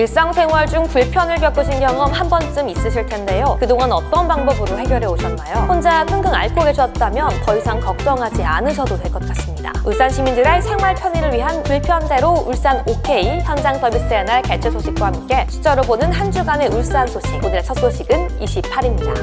일상생활 중 불편을 겪으신 경험 한 번쯤 있으실 텐데요. 그동안 어떤 방법으로 해결해 오셨나요? 혼자 끙끙 앓고 계셨다면 더 이상 걱정하지 않으셔도 될 것 같습니다. 울산 시민들의 생활 편의를 위한 불편제로 울산 OK 현장 서비스의 날 개최 소식과 함께 숫자로 보는 한 주간의 울산 소식. 오늘의 첫 소식은 28입니다.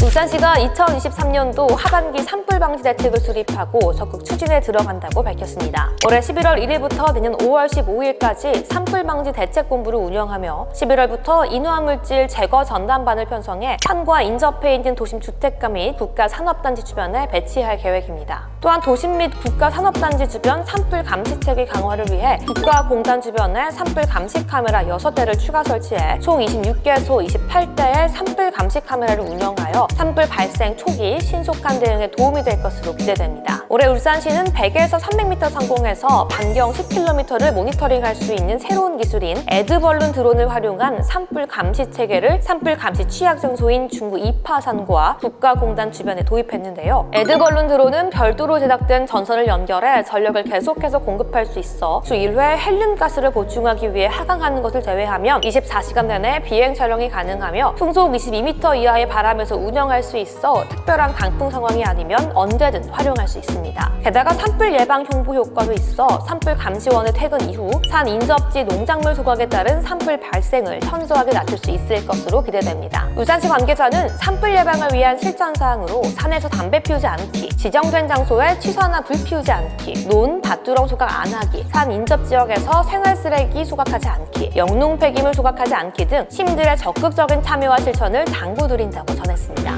울산시가 2023년도 하반기 산불 방지 대책을 수립하고 적극 추진에 들어간다고 밝혔습니다. 올해 11월 1일부터 내년 5월 15일까지 산불 방지 대책본부를 운영하며 11월부터 인화물질 제거 전담반을 편성해 산과 인접해 있는 도심 주택가 및 국가 산업단지 주변에 배치할 계획입니다. 또한 도심 및 국가 산업단지 주변 산불 감시 체계 강화를 위해 국가 공단 주변에 산불 감시 카메라 6대를 추가 설치해 총 26개소 28대의 산불 감시 카메라를 운영하여 산불 발생 초기 신속한 대응에 도움이 될 것으로 기대됩니다. 올해 울산시는 100에서 300m 상공에서 반경 10km를 모니터링할 수 있는 새로운 기술인 에드벌룬 드론을 활용한 산불 감시 체계를 산불 감시 취약 장소인 중구 이파산과 국가공단 주변에 도입했는데요. 에드벌룬 드론은 별도로 제작된 전선을 연결해 전력을 계속해서 공급할 수 있어 주 1회 헬륨가스를 보충하기 위해 하강하는 것을 제외하면 24시간 내내 비행 촬영이 가능하며 풍속 22m 이하의 바람에서 운영할 수 있어 특별한 강풍 상황이 아니면 언제든 활용할 수 있습니다. 게다가 산불 예방 홍보 효과도 있어 산불 감시원의 퇴근 이후 산 인접지 농작물 소각에 따른 산불 발생을 현저하게 낮출 수 있을 것으로 기대됩니다. 울산시 관계자는 산불 예방을 위한 실천 사항으로 산에서 담배 피우지 않기, 지정된 장소에 취사나 불 피우지 않기, 논, 밭두렁 소각 안 하기, 산 인접 지역에서 생활 쓰레기 소각하지 않기, 영농 폐기물 소각하지 않기 등 시민들의 적극적인 참여와 실천을 당부드린다고 전했습니다.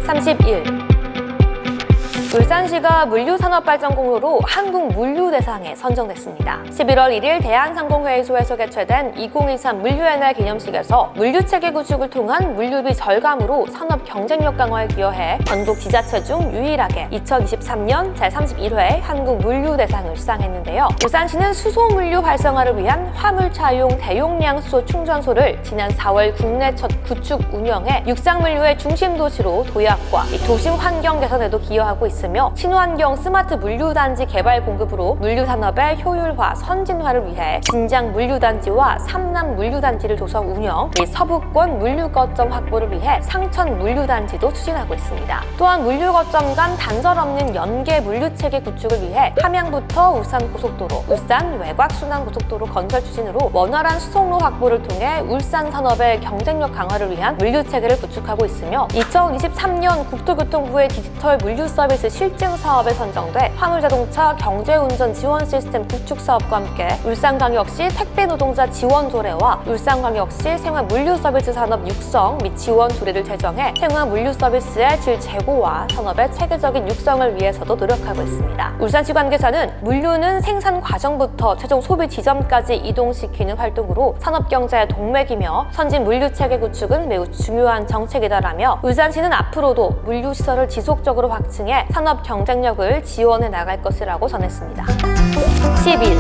31. 울산시가 물류산업발전공로로 한국물류대상에 선정됐습니다. 11월 1일 대한상공회의소에서 개최된 2023 물류의 날 기념식에서 물류체계 구축을 통한 물류비 절감으로 산업 경쟁력 강화에 기여해 전국 지자체 중 유일하게 2023년 제31회 한국물류대상을 수상했는데요. 울산시는 수소물류 활성화를 위한 화물차용 대용량 수소 충전소를 지난 4월 국내 첫 구축 운영해 육상물류의 중심 도시로 도약과 도심 환경 개선에도 기여하고 있습니다. 친환경 스마트 물류단지 개발 공급으로 물류산업의 효율화, 선진화를 위해 진장 물류단지와 삼남 물류단지를 조성 운영, 및 서부권 물류거점 확보를 위해 상천 물류단지도 추진하고 있습니다. 또한 물류거점 간 단절 없는 연계 물류체계 구축을 위해 함양부터 울산고속도로, 울산 외곽순환고속도로 건설 추진으로 원활한 수송로 확보를 통해 울산 산업의 경쟁력 강화를 위한 물류체계를 구축하고 있으며 2023년 국토교통부의 디지털 물류 서비스 실증 사업에 선정돼 화물자동차 경제운전 지원 시스템 구축 사업과 함께 울산광역시 택배 노동자 지원 조례와 울산광역시 생활물류 서비스 산업 육성 및 지원 조례를 제정해 생활물류 서비스의 질 제고와 산업의 체계적인 육성을 위해서도 노력하고 있습니다. 울산시 관계자는 물류는 생산 과정부터 최종 소비 지점까지 이동시키는 활동으로 산업경제의 동맥이며 선진 물류체계 구축은 매우 중요한 정책이다라며 울산시는 앞으로도 물류시설을 지속적으로 확충해 산업 경쟁력을 지원해 나갈 것이라고 전했습니다. 11.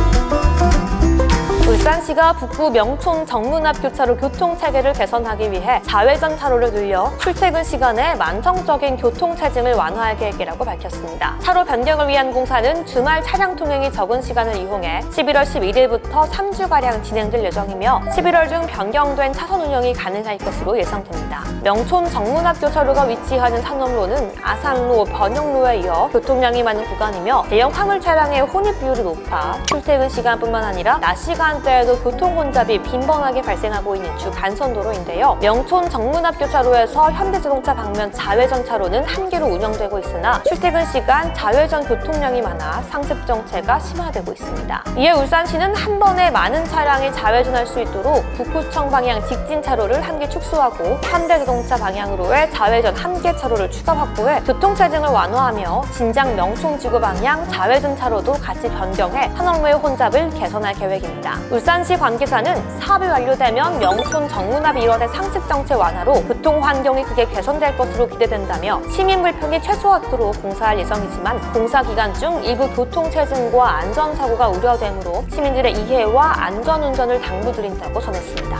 울산시가 북구 명촌 정문 앞 교차로 교통체계를 개선하기 위해 자회전 차로를 늘려 출퇴근 시간에 만성적인 교통체증을 완화할 계획이라고 밝혔습니다. 차로 변경을 위한 공사는 주말 차량 통행이 적은 시간을 이용해 11월 11일부터 3주가량 진행될 예정이며 11월 중 변경된 차선 운영이 가능할 것으로 예상됩니다. 명촌 정문 앞 교차로가 위치하는 산업로는 아산로, 번영로에 이어 교통량이 많은 구간이며 대형 화물 차량의 혼입 비율이 높아 출퇴근 시간뿐만 아니라 낮 시간대에도 교통 혼잡이 빈번하게 발생하고 있는 주 간선도로인데요. 명촌 정문 앞 교차로에서 현대자동차 방면 자회전 차로는 한 개로 운영되고 있으나 출퇴근 시간 자회전 교통량이 많아 상습 정체가 심화되고 있습니다. 이에 울산시는 한 번에 많은 차량이 자회전할 수 있도록 북구청 방향 직진 차로를 한 개 축소하고 현대자동차 방향으로의 자회전 한 개 차로를 추가 확보해 교통체증을 완화하며 진장 명촌지구 방향 자회전 차로도 같이 변경해 산업로의 혼잡을 개선할 계획입니다. 울산시 관계자는 사업이 완료되면 명촌 정문 앞 일원의 상습 정체 완화로 교통 환경이 크게 개선될 것으로 기대된다며 시민 불편이 최소화하도록 공사할 예정이지만 공사 기간 중 일부 교통체증과 안전사고가 우려되므로 시민들의 이해와 안전운전을 당부드린다고 전했습니다.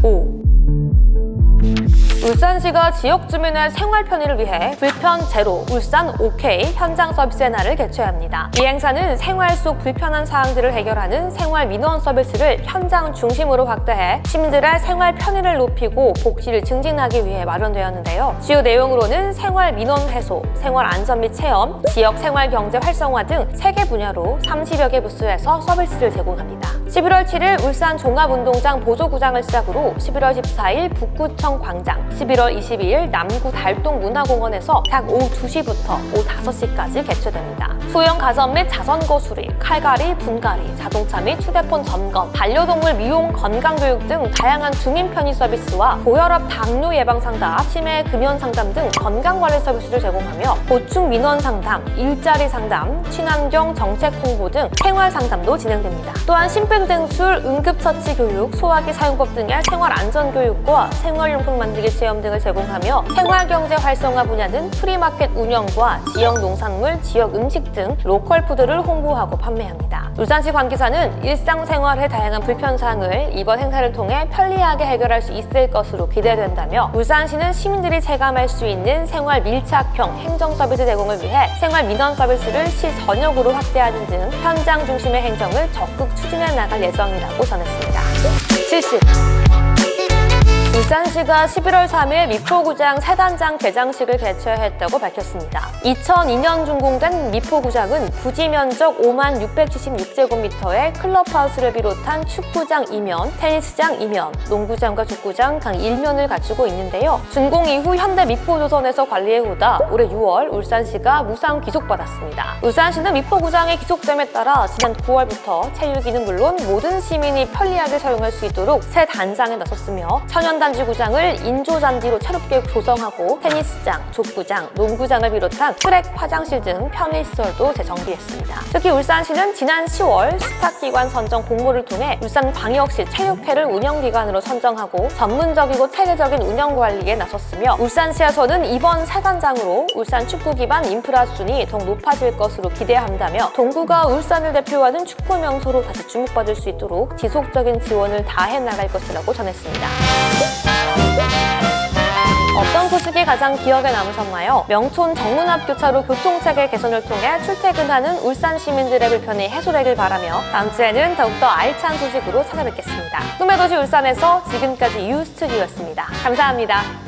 5. 울산시가 지역 주민의 생활 편의를 위해 불편 제로 울산 OK 현장 서비스의 날을 개최합니다. 이 행사는 생활 속 불편한 사항들을 해결하는 생활 민원 서비스를 현장 중심으로 확대해 시민들의 생활 편의를 높이고 복지를 증진하기 위해 마련되었는데요. 주요 내용으로는 생활 민원 해소, 생활 안전 및 체험, 지역 생활 경제 활성화 등 3개 분야로 30여 개 부스에서 서비스를 제공합니다. 11월 7일 울산 종합운동장 보조구장을 시작으로 11월 14일 북구청 광장, 11월 22일 남구 달동문화공원에서 각 오후 2시부터 오후 5시까지 개최됩니다. 소형 가전 및 자전거 수리, 칼갈이, 분갈이, 자동차 및 휴대폰 점검, 반려동물 미용, 건강교육 등 다양한 주민 편의 서비스와 고혈압, 당뇨 예방 상담, 치매, 금연 상담 등 건강관리 서비스를 제공하며 보충 민원 상담, 일자리 상담, 친환경 정책 홍보 등 생활 상담도 진행됩니다. 또한 심폐소생술, 응급처치 교육, 소화기 사용법 등의 생활 안전 교육과 생활용품 만들기 체험 등을 제공하며 생활경제 활성화 분야는 프리마켓 운영과 지역 농산물, 지역 음식 등 로컬 푸드를 홍보하고 판매합니다. 울산시 관계자는 일상생활의 다양한 불편사항을 이번 행사를 통해 편리하게 해결할 수 있을 것으로 기대된다며 울산시는 시민들이 체감할 수 있는 생활 밀착형 행정 서비스 제공을 위해 생활 민원 서비스를 시 전역으로 확대하는 등 현장 중심의 행정을 적극 추진해 나갈 예정이라고 전했습니다. 실시! 울산시가 11월 3일 미포구장 새단장 개장식을 개최했다고 밝혔습니다. 2002년 준공된 미포구장은 부지 면적 5만 676제곱미터의 클럽하우스를 비롯한 축구장 2면, 테니스장 2면, 농구장과 축구장 각 1면을 갖추고 있는데요. 준공 이후 현대 미포조선에서 관리해오다 올해 6월 울산시가 무상 귀속받았습니다. 울산시는 미포구장의 귀속됨에 따라 지난 9월부터 체육인은 물론 모든 시민이 편리하게 사용할 수 있도록 새 단장에 나섰으며 천연단지구장을 인조잔디로 새롭게 조성하고 테니스장, 족구장, 농구장을 비롯한 트랙, 화장실 등 편의시설도 재정비했습니다. 특히 울산시는 지난 10월 수탁기관 선정 공모를 통해 울산광역시 체육회를 운영기관으로 선정하고 전문적이고 체계적인 운영관리에 나섰으며 울산시에서는 이번 새 단장으로 울산 축구 기반 인프라 수준이 더욱 높아질 것으로 기대한다며 동구가 울산을 대표하는 축구 명소로 다시 주목받을 수 있도록 지속적인 지원을 다해 나갈 것이라고 전했습니다. 어떤 소식이 가장 기억에 남으셨나요? 명촌 정문 앞 교차로 교통체계 개선을 통해 출퇴근하는 울산 시민들의 불편이 해소되길 바라며 다음 주에는 더욱더 알찬 소식으로 찾아뵙겠습니다. 꿈의 도시 울산에서 지금까지 유스튜디오였습니다. 감사합니다.